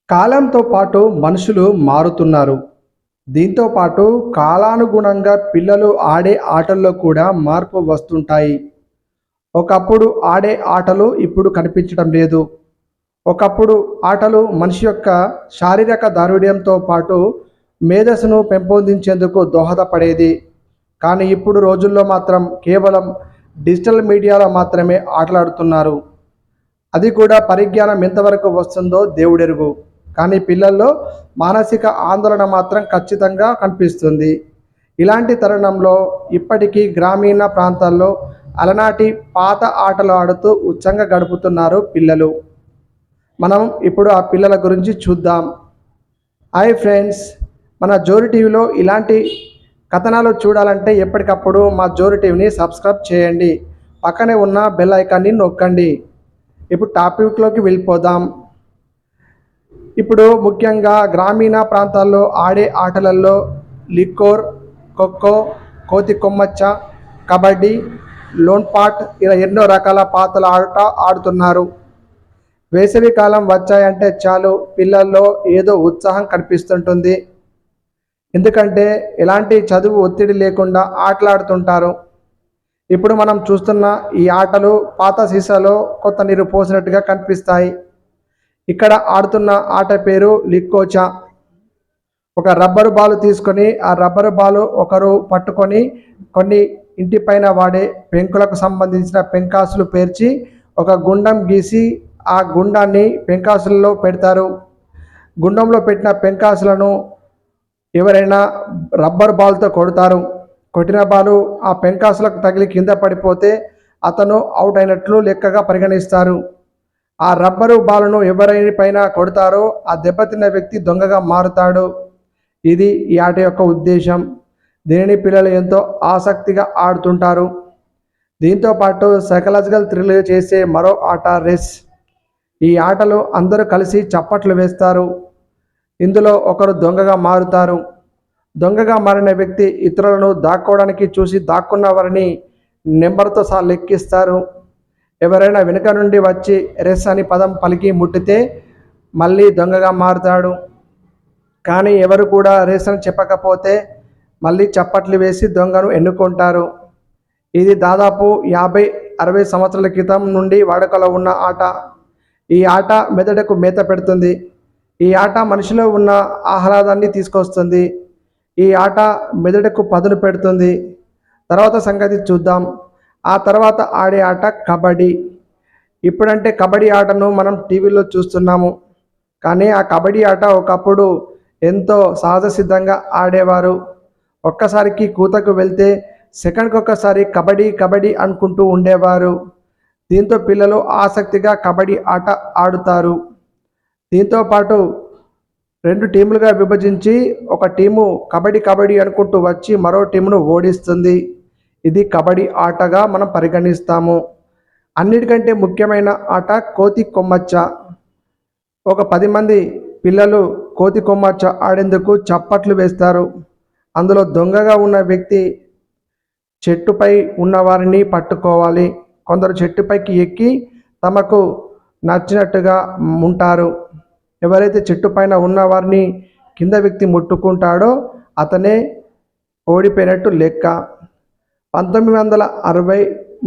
కాలంతో పాటు మనుషులు మారుతున్నారు. దీంతో పాటు కాలానుగుణంగా పిల్లలు ఆడే ఆటల్లో కూడా మార్పు వస్తుంటాయి. ఒకప్పుడు ఆడే ఆటలు ఇప్పుడు కనిపించడం లేదు. ఒకప్పుడు ఆటలు మనిషి యొక్క శారీరక దారుఢ్యంతో పాటు మేధస్సును పెంపొందించేందుకు దోహదపడేది. కానీ ఇప్పుడు రోజుల్లో మాత్రం కేవలం డిజిటల్ మీడియాలో మాత్రమే ఆటలాడుతున్నారు. అది కూడా పరిజ్ఞానం ఎంతవరకు వస్తుందో దేవుడెరుగు. కానీ పిల్లల్లో మానసిక ఆందోళన మాత్రం ఖచ్చితంగా కనిపిస్తుంది. ఇలాంటి తరుణంలో ఇప్పటికీ గ్రామీణ ప్రాంతాల్లో అలనాటి పాత ఆటలు ఆడుతూ ఉత్సాహంగా గడుపుతున్నారు పిల్లలు. మనం ఇప్పుడు ఆ పిల్లల గురించి చూద్దాం. హాయ్ ఫ్రెండ్స్, మన జోరి టీవీలో ఇలాంటి కథనాలు చూడాలంటే ఎప్పటికప్పుడు మా జోరి టీవీని సబ్స్క్రైబ్ చేయండి. పక్కనే ఉన్న బెల్ ఐకాన్ని నొక్కండి. ఇప్పుడు టాపిక్లోకి వెళ్ళిపోదాం. ఇప్పుడు ముఖ్యంగా గ్రామీణ ప్రాంతాల్లో ఆడే ఆటలలో లిక్కోర్, ఖోఖో, కోతి కొమ్మచ్చ, కబడ్డీ, లోన్పాట్ ఇలా ఎన్నో రకాల పాతల ఆట ఆడుతున్నారు. వేసవి కాలం వచ్చాయంటే చాలు పిల్లల్లో ఏదో ఉత్సాహం కనిపిస్తుంటుంది. ఎందుకంటే ఎలాంటి చదువు ఒత్తిడి లేకుండా ఆటలాడుతుంటారు. ఇప్పుడు మనం చూస్తున్న ఈ ఆటలు పాత సీసాలో కొత్త నీరు పోసినట్టుగా కనిపిస్తాయి. ఇక్కడ ఆడుతున్న ఆట పేరు లిక్కోచా. ఒక రబ్బరు బాలు తీసుకొని ఆ రబ్బరు బాలు ఒకరు పట్టుకొని కొన్ని ఇంటిపైన వాడే పెంకులకు సంబంధించిన పెంకాసులు పేర్చి ఒక గుండం గీసి ఆ గుండాన్ని పెంకాసులలో పెడతారు. గుండంలో పెట్టిన పెంకాసులను ఎవరైనా రబ్బర్ బాల్తో కొడతారు. కొట్టిన బాలు ఆ పెంకాసులకు తగిలి కింద పడిపోతే అతను అవుట్ అయినట్లు లెక్కగా పరిగణిస్తారు. ఆ రబ్బరు బాలును ఎవరైనా కొడతారో ఆ దెబ్బతిన్న వ్యక్తి దొంగగా మారుతాడు. ఇది ఈ ఆట యొక్క ఉద్దేశం. దీనిని పిల్లలు ఎంతో ఆసక్తిగా ఆడుతుంటారు. దీంతో పాటు సైకలాజికల్ థ్రిల్ చేసే మరో ఆట రెస్. ఈ ఆటలో అందరూ కలిసి చప్పట్లు వేస్తారు. ఇందులో ఒకరు దొంగగా మారుతారు. దొంగగా మారిన వ్యక్తి ఇతరులను దాక్కోవడానికి చూసి దాక్కున్న వారిని నెంబర్తో సహా లెక్కిస్తారు. ఎవరైనా వెనుక నుండి వచ్చి రెస్ అని పదం పలికి ముట్టితే మళ్ళీ దొంగగా మారుతాడు. కానీ ఎవరు కూడా రెస్ అని చెప్పకపోతే మళ్ళీ చప్పట్లు వేసి దొంగను ఎన్నుకుంటారు. ఇది దాదాపు 50-60 సంవత్సరాల క్రితం నుండి వాడుకలో ఉన్న ఆట. ఈ ఆట మెదడుకు మేత పెడుతుంది. ఈ ఆట మనిషిలో ఉన్న ఆహ్లాదాన్ని తీసుకొస్తుంది. ఈ ఆట మెదడుకు పదును పెడుతుంది. తర్వాత సంగతి చూద్దాం. ఆ తర్వాత ఆడే ఆట కబడ్డీ. ఇప్పుడంటే కబడ్డీ ఆటను మనం టీవీలో చూస్తున్నాము. కానీ ఆ కబడ్డీ ఆట ఒకప్పుడు ఎంతో సహజ సిద్ధంగా ఆడేవారు. ఒక్కసారికి కూతకు వెళ్తే సెకండ్కి ఒక్కసారి కబడ్డీ కబడ్డీ అనుకుంటూ ఉండేవారు. దీంతో పిల్లలు ఆసక్తిగా కబడ్డీ ఆట ఆడుతారు. దీంతో పాటు 2 టీములుగా విభజించి ఒక టీము కబడ్డీ కబడ్డీ అనుకుంటూ వచ్చి మరో టీమును ఓడిస్తుంది. ఇది కబడ్డీ ఆటగా మనం పరిగణిస్తాము. అన్నిటికంటే ముఖ్యమైన ఆట కోతి కొమ్మచ్చ. ఒక 10 మంది పిల్లలు కోతి కొమ్మచ్చ ఆడేందుకు చప్పట్లు వేస్తారు. అందులో దొంగగా ఉన్న వ్యక్తి చెట్టుపై ఉన్నవారిని పట్టుకోవాలి. కొందరు చెట్టుపైకి ఎక్కి తమకు నచ్చినట్టుగా ఉంటారు. ఎవరైతే చెట్టు పైన ఉన్నవారిని కింద వ్యక్తి ముట్టుకుంటాడో అతనే ఓడిపోయినట్టు లెక్క. 1960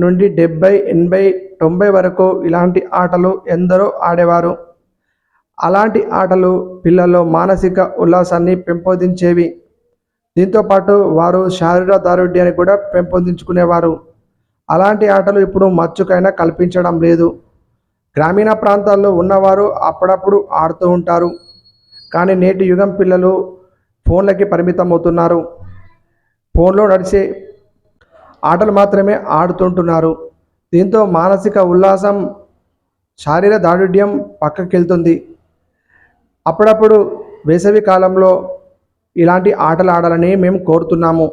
నుండి 70, 80, 90 వరకు ఇలాంటి ఆటలు ఎందరో ఆడేవారు. అలాంటి ఆటలు పిల్లల్లో మానసిక ఉల్లాసాన్ని పెంపొందించేవి. దీంతోపాటు వారు శారీరక దారుఢ్యాన్ని కూడా పెంపొందించుకునేవారు. అలాంటి ఆటలు ఇప్పుడు మచ్చుకైనా కల్పించడం లేదు. గ్రామీణ ప్రాంతాల్లో ఉన్నవారు అప్పుడప్పుడు ఆడుతూ ఉంటారు. కానీ నేటి యుగం పిల్లలు ఫోన్లకి పరిమితం అవుతున్నారు. ఫోన్లో నడిచే ఆటలు మాత్రమే ఆడుతుంటున్నారు. దీంతో మానసిక ఉల్లాసం, శారీరక దారుఢ్యం పక్కకెళ్తుంది. అప్పుడప్పుడు వేసవి కాలంలో ఇలాంటి ఆటలు ఆడాలని మేము కోరుతున్నాము.